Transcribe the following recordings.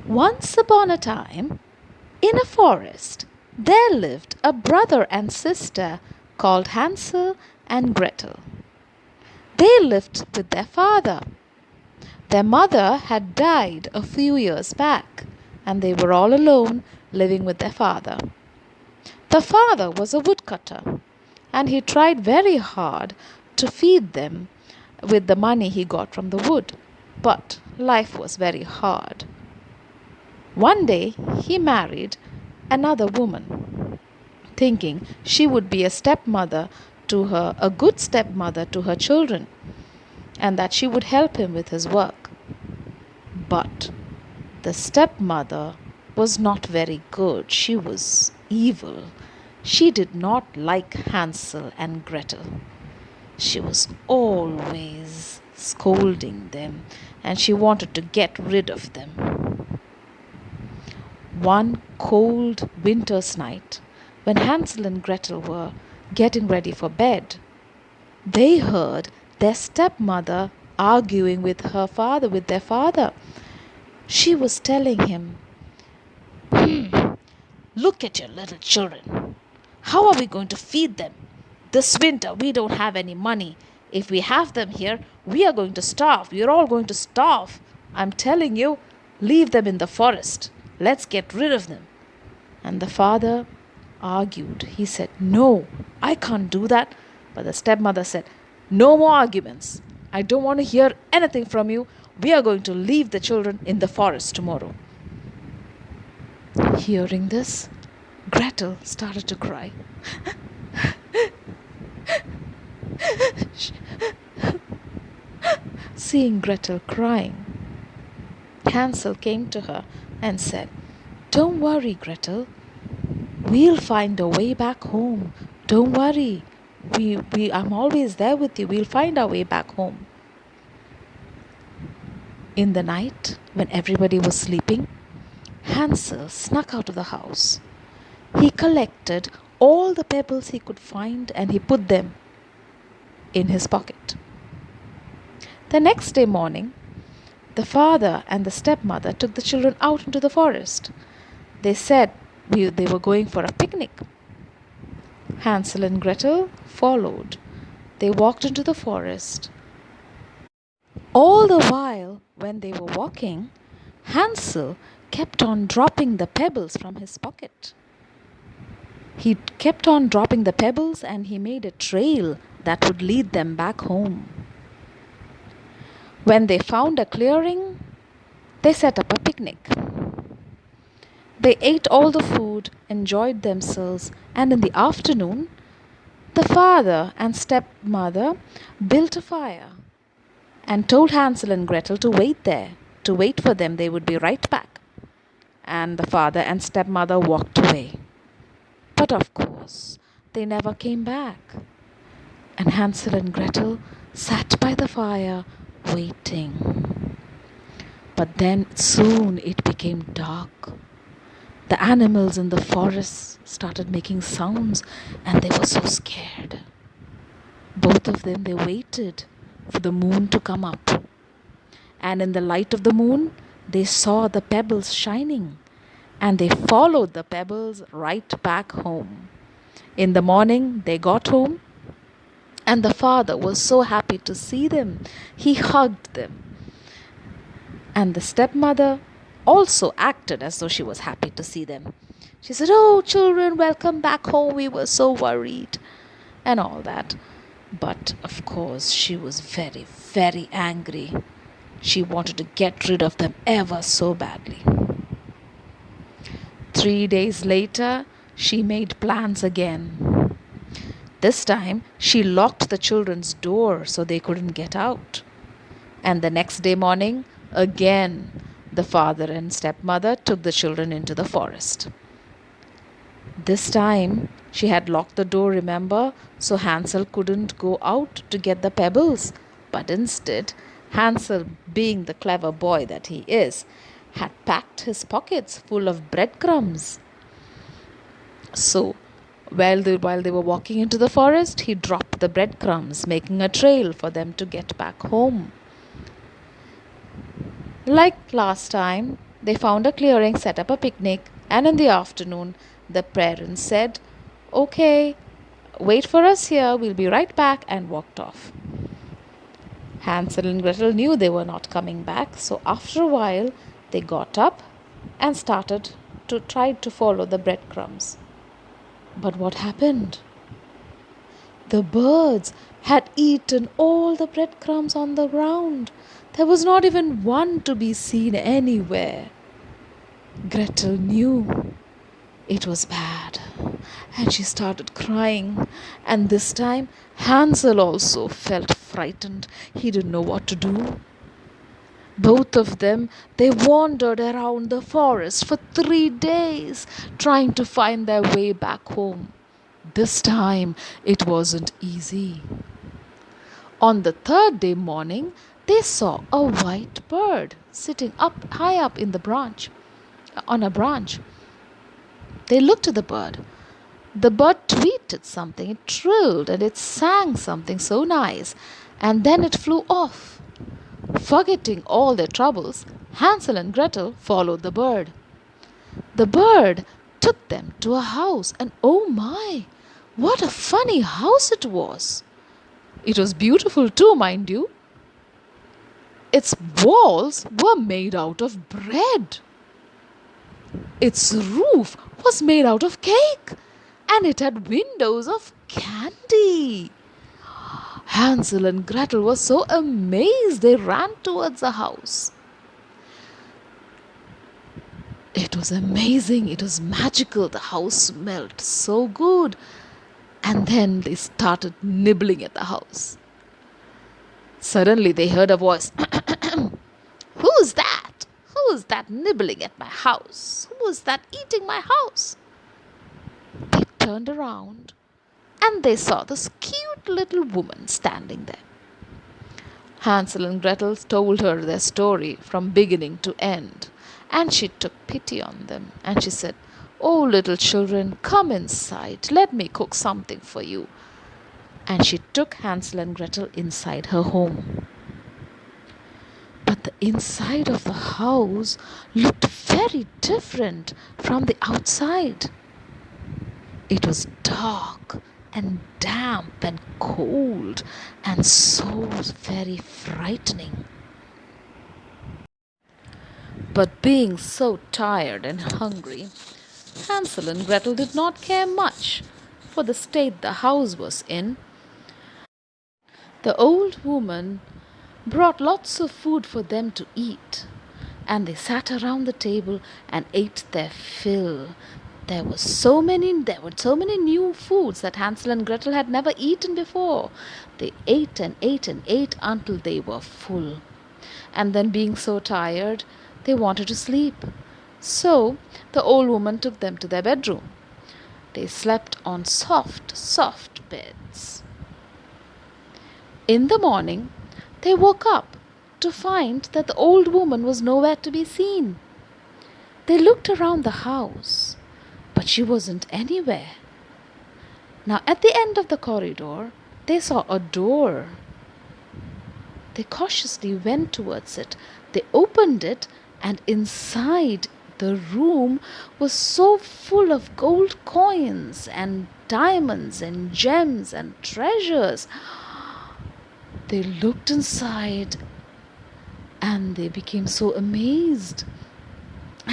Once upon a time, in a forest, there lived a brother and sister called Hansel and Gretel. They lived with their father. Their mother had died a few years back, and they were all alone living with their father. The father was a woodcutter, and he tried very hard to feed them with the money he got from the wood. But life was very hard. One day he married another woman, thinking she would be a good stepmother to her children, and that she would help him with his work. But the stepmother was not very good. She was evil. She did not like Hansel and Gretel. She was always scolding them, and she wanted to get rid of them. One cold winter's night, when Hansel and Gretel were getting ready for bed, they heard their stepmother arguing with their father. She was telling him, "Look at your little children. How are we going to feed them? This winter we don't have any money. If we have them here, we are going to starve. We are all going to starve. I'm telling you, leave them in the forest. Let's get rid of them." And the father argued. He said, "No, I can't do that." But the stepmother said, "No more arguments. I don't want to hear anything from you. We are going to leave the children in the forest tomorrow." Hearing this, Gretel started to cry. Seeing Gretel crying, Hansel came to her and said, "Don't worry, Gretel. We'll find a way back home. Don't worry. I'm always there with you. We'll find our way back home." In the night, when everybody was sleeping, Hansel snuck out of the house. He collected all the pebbles he could find and he put them in his pocket. The next day morning, the father and the stepmother took the children out into the forest. They said they were going for a picnic. Hansel and Gretel followed. They walked into the forest. All the while, when they were walking, Hansel kept on dropping the pebbles from his pocket. He kept on dropping the pebbles and he made a trail that would lead them back home. When they found a clearing, they set up a picnic. They ate all the food, enjoyed themselves, and in the afternoon, the father and stepmother built a fire and told Hansel and Gretel to wait there, to wait for them. They would be right back. And the father and stepmother walked away. But of course, they never came back. And Hansel and Gretel sat by the fire waiting. But then soon it became dark. The animals in the forest started making sounds and they were so scared. Both of them, they waited for the moon to come up. And in the light of the moon, they saw the pebbles shining. And they followed the pebbles right back home. In the morning, they got home. And the father was so happy to see them. He hugged them. And the stepmother also acted as though she was happy to see them. She said, "Oh, children, welcome back home. We were so worried." And all that. But of course, she was very, very angry. She wanted to get rid of them ever so badly. 3 days later, she made plans again. This time, she locked the children's door so they couldn't get out. And the next day morning, again, the father and stepmother took the children into the forest. This time, she had locked the door, remember? So Hansel couldn't go out to get the pebbles. But instead, Hansel, being the clever boy that he is, had packed his pockets full of breadcrumbs. So, while they were walking into the forest, he dropped the breadcrumbs, making a trail for them to get back home. Like last time, They found a clearing, set up a picnic, and in the afternoon, the parents said, "Okay, wait for us here, we'll be right back," and walked off. Hansel and Gretel knew they were not coming back, so after a while, they got up and started to try to follow the breadcrumbs. But what happened? The birds had eaten all the breadcrumbs on the ground. There was not even one to be seen anywhere. Gretel knew it was bad, and she started crying. And this time, Hansel also felt frightened. He didn't know what to do. Both of them, they wandered around the forest for 3 days, trying to find their way back home. This time, it wasn't easy. On the third day morning, they saw a white bird sitting up high up in the branch, on a branch. They looked at the bird. The bird tweeted something, it trilled and it sang something so nice, and then it flew off. Forgetting all their troubles, Hansel and Gretel followed the bird. The bird took them to a house, and oh my, what a funny house it was! It was beautiful too, mind you. Its walls were made out of bread. Its roof was made out of cake, and it had windows of candy. Hansel and Gretel were so amazed they ran towards the house. It was amazing, it was magical. The house smelled so good. And then they started nibbling at the house. Suddenly they heard a voice. "Who's that? Who's that nibbling at my house? Who's that eating my house?" They turned around and they saw this cute little woman standing there. Hansel and Gretel told her their story from beginning to end, and she took pity on them and she said, "Oh, little children, come inside. Let me cook something for you." And she took Hansel and Gretel inside her home. But the inside of the house looked very different from the outside. It was dark and damp and cold and so very frightening. But being so tired and hungry, Hansel and Gretel did not care much for the state the house was in. The old woman brought lots of food for them to eat, and they sat around the table and ate their fill. There were so many new foods that Hansel and Gretel had never eaten before. They ate and ate and ate until they were full. And then, being so tired, they wanted to sleep. So the old woman took them to their bedroom. They slept on soft, soft beds. In the morning, they woke up to find that the old woman was nowhere to be seen. They looked around the house, but she wasn't anywhere. Now, at the end of the corridor, they saw a door. They cautiously went towards it. They opened it, and inside the room was so full of gold coins and diamonds and gems and treasures. They looked inside and they became so amazed.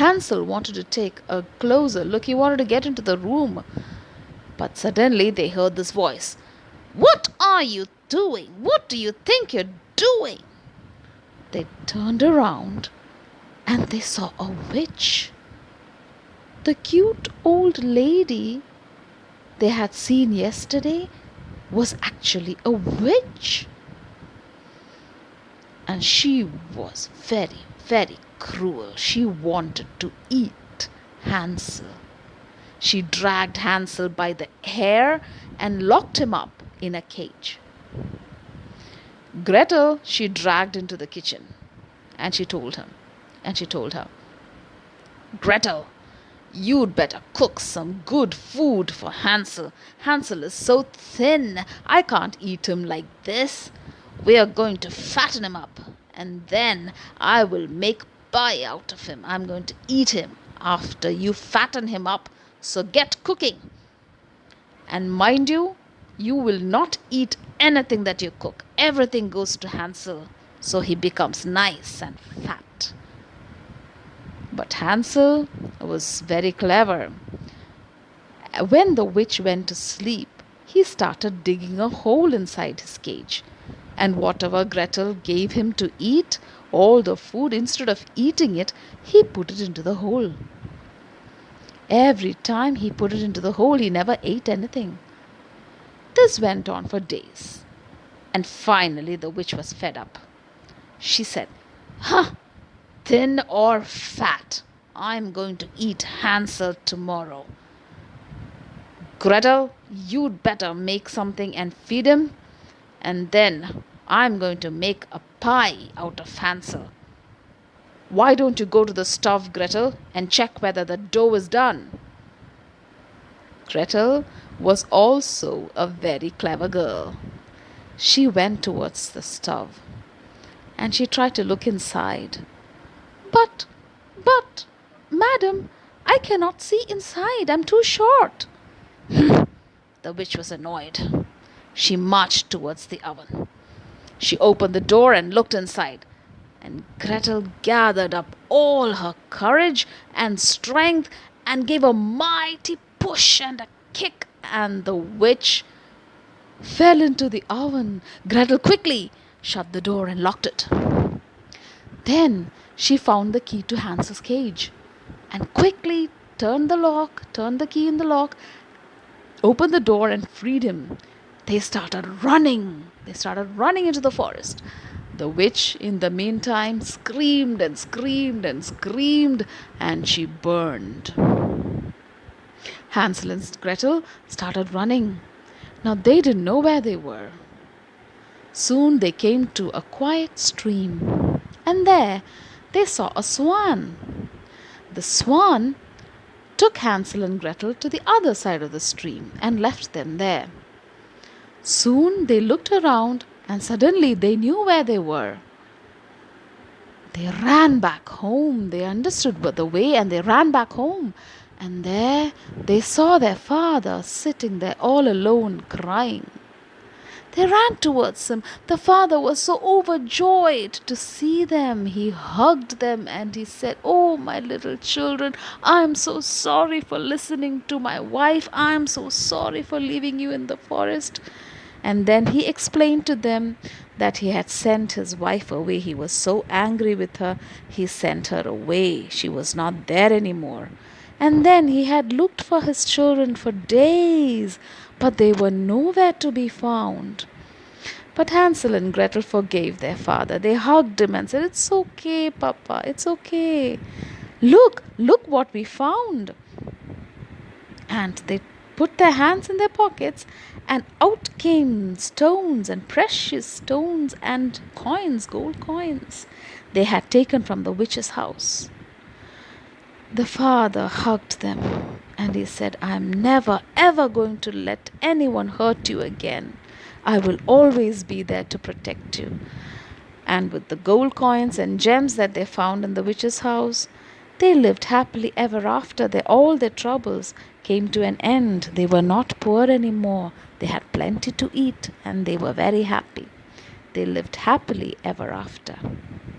Hansel wanted to take a closer look. He wanted to get into the room. But suddenly they heard this voice. "What are you doing? What do you think you're doing?" They turned around and they saw a witch. The cute old lady they had seen yesterday was actually a witch. And she was very, very cruel. She wanted to eat Hansel. She dragged Hansel by the hair and locked him up in a cage. Gretel she dragged into the kitchen, and she told her, "Gretel, you'd better cook some good food for Hansel. Hansel is so thin, I can't eat him like this. We are going to fatten him up, and then I will make pie out of him. I'm going to eat him after you fatten him up. So get cooking. And mind you, you will not eat anything that you cook. Everything goes to Hansel, so he becomes nice and fat. But Hansel was very clever. When the witch went to sleep, he started digging a hole inside his cage. And whatever Gretel gave him to eat, all the food, instead of eating it, he put it into the hole. Every time he put it into the hole, he never ate anything. This went on for days. And finally, the witch was fed up. She said, "Huh, thin or fat, I'm going to eat Hansel tomorrow. Gretel, you'd better make something and feed him, and then I'm going to make a pie out of Hansel. Why don't you go to the stove, Gretel, and check whether the dough is done?" Gretel was also a very clever girl. She went towards the stove and she tried to look inside. But, madam, I cannot see inside. I'm too short. The witch was annoyed. She marched towards the oven. She opened the door and looked inside. And Gretel gathered up all her courage and strength and gave a mighty push and a kick, and the witch fell into the oven. Gretel quickly shut the door and locked it. Then she found the key to Hansel's cage and quickly turned the key in the lock, opened the door and freed him. They started running. They started running into the forest. The witch, in the meantime, screamed and screamed and screamed, and she burned. Hansel and Gretel started running. Now they didn't know where they were. Soon they came to a quiet stream, and there they saw a swan. The swan took Hansel and Gretel to the other side of the stream and left them there. Soon they looked around and suddenly they knew where they were. They ran back home. They understood the way and they ran back home. And there they saw their father sitting there all alone crying. They ran towards him. The father was so overjoyed to see them. He hugged them and he said, "Oh, my little children, I'm so sorry for listening to my wife. I'm so sorry for leaving you in the forest." And then he explained to them that he had sent his wife away. He was so angry with her, he sent her away. She was not there anymore. And then he had looked for his children for days, but they were nowhere to be found. But Hansel and Gretel forgave their father. They hugged him and said, "It's okay, Papa, it's okay. Look what we found." And they put their hands in their pockets, and out came stones and precious stones and coins, gold coins they had taken from the witch's house. The father hugged them and he said, "I'm never ever going to let anyone hurt you again. I will always be there to protect you." And with the gold coins and gems that they found in the witch's house, they lived happily ever after. All their troubles came to an end. They were not poor anymore. They had plenty to eat and they were very happy. They lived happily ever after.